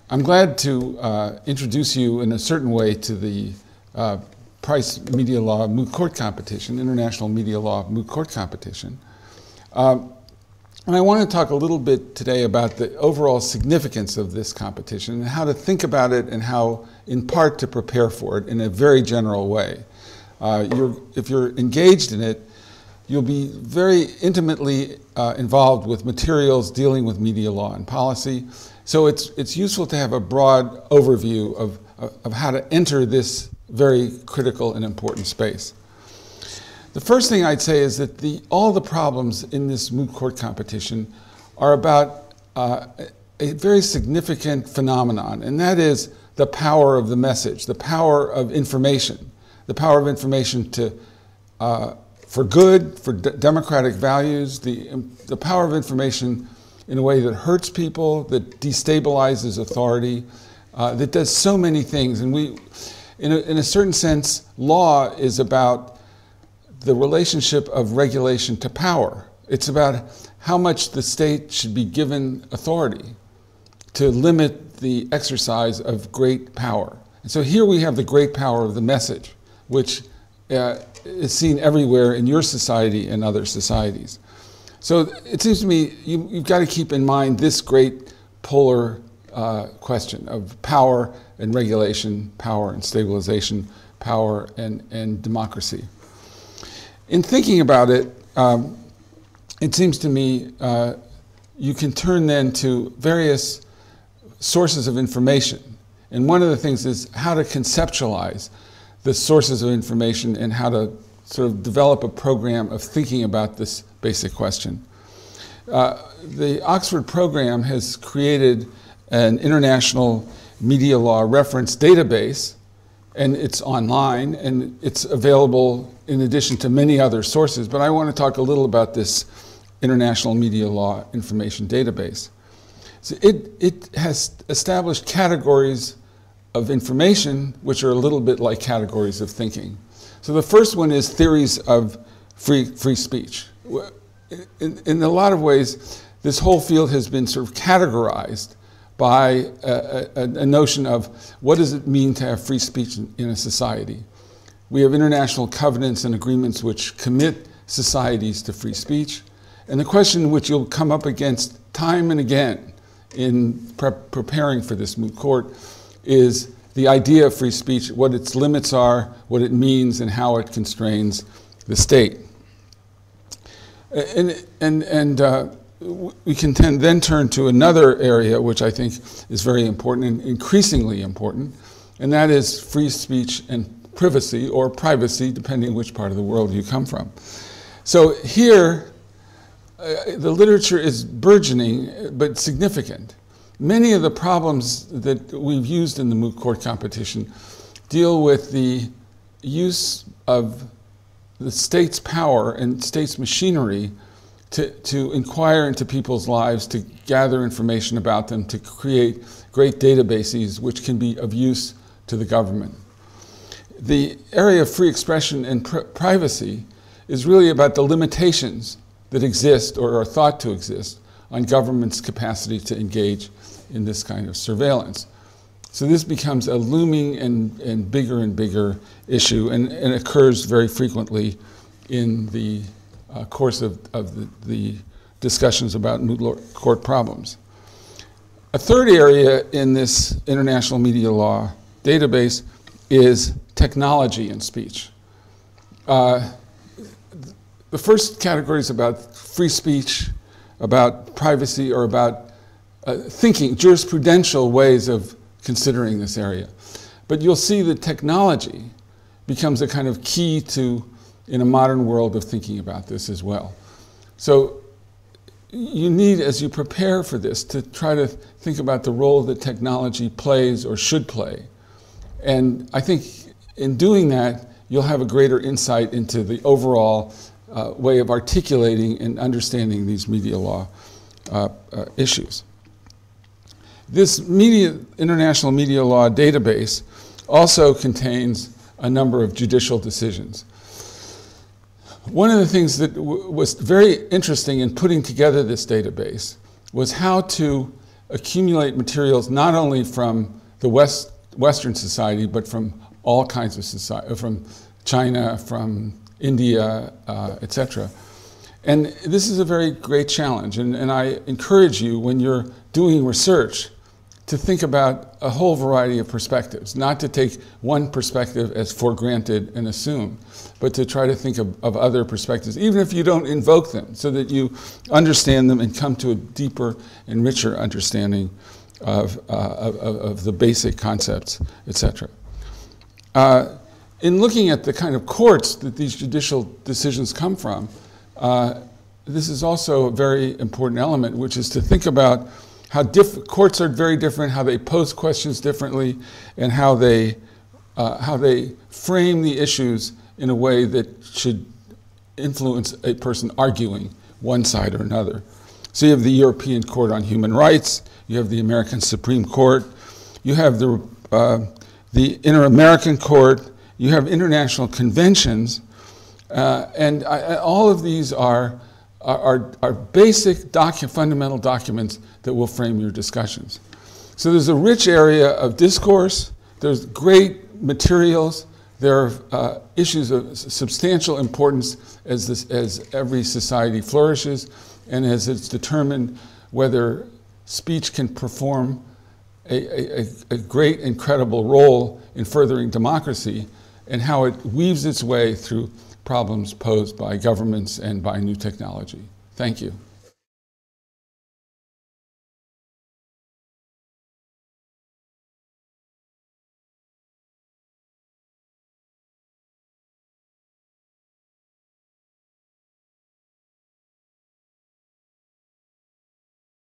I'm glad to introduce you in a certain way to the Price Media Law Moot Court Competition, International Media Law Moot Court Competition. And I want to talk a little bit today about the overall significance of this competition and how to think about it and how, in part, to prepare for it in a very general way. If you're engaged in it, you'll be very intimately involved with materials dealing with media law and policy. So it's useful to have a broad overview of how to enter this very critical and important space. The first thing I'd say is that all the problems in this moot court competition are about a very significant phenomenon, and that is the power of the message, the power of information for good, for democratic values, the power of information in a way that hurts people, that destabilizes authority, that does so many things. And in a certain sense, law is about the relationship of regulation to power. It's about how much the state should be given authority to limit the exercise of great power. And so here we have the great power of the message, which is seen everywhere in your society and other societies. So it seems to me you've got to keep in mind this great polar question of power and regulation, power and stabilization, power and democracy. In thinking about it, it seems to me you can turn then to various sources of information. And one of the things is how to conceptualize the sources of information and how to sort of develop a program of thinking about this basic question. The Oxford program has created an international media law reference database, and it's online, and it's available in addition to many other sources, but I want to talk a little about this International Media Law Information Database. So it has established categories of information which are a little bit like categories of thinking. So the first one is theories of free speech. In a lot of ways, this whole field has been sort of categorized by a notion of what does it mean to have free speech in a society. We have international covenants and agreements which commit societies to free speech. And the question which you'll come up against time and again in preparing for this moot court is the idea of free speech, what its limits are, what it means, and how it constrains the state. We can then turn to another area which I think is very important and increasingly important, and that is free speech and privacy, or privacy, depending on which part of the world you come from. So here, the literature is burgeoning but significant. Many of the problems that we've used in the moot court competition deal with the use of the state's power and state's machinery to inquire into people's lives, to gather information about them, to create great databases which can be of use to the government. The area of free expression and privacy is really about the limitations that exist or are thought to exist on government's capacity to engage in this kind of surveillance. So this becomes a looming and bigger issue, and occurs very frequently in the course of the discussions about moot court problems. A third area in this international media law database is technology and speech. The first category is about free speech, about privacy, or about thinking, jurisprudential ways of considering this area. But you'll see that technology becomes a kind of key to, in a modern world, of thinking about this as well. So you need, as you prepare for this, to try to think about the role that technology plays or should play. And I think in doing that, you'll have a greater insight into the overall way of articulating and understanding these media law issues. This international media law database also contains a number of judicial decisions. One of the things that was very interesting in putting together this database was how to accumulate materials not only from the Western society, but from all kinds of society, from China, from India, etc. And this is a very great challenge, and I encourage you, when you're doing research, to think about a whole variety of perspectives, not to take one perspective as for granted and assume, but to try to think of other perspectives, even if you don't invoke them, so that you understand them and come to a deeper and richer understanding of the basic concepts, etc. In looking at the kind of courts that these judicial decisions come from, this is also a very important element, which is to think about how courts are very different, how they pose questions differently, and how they frame the issues in a way that should influence a person arguing one side or another. So you have the European Court on Human Rights, you have the American Supreme Court, you have the Inter-American Court, you have international conventions, and all of these are basic fundamental documents that will frame your discussions. So there's a rich area of discourse, there's great materials, there are issues of substantial importance as every society flourishes, and as it's determined whether speech can perform a great, incredible role in furthering democracy, and how it weaves its way through problems posed by governments and by new technology. Thank you.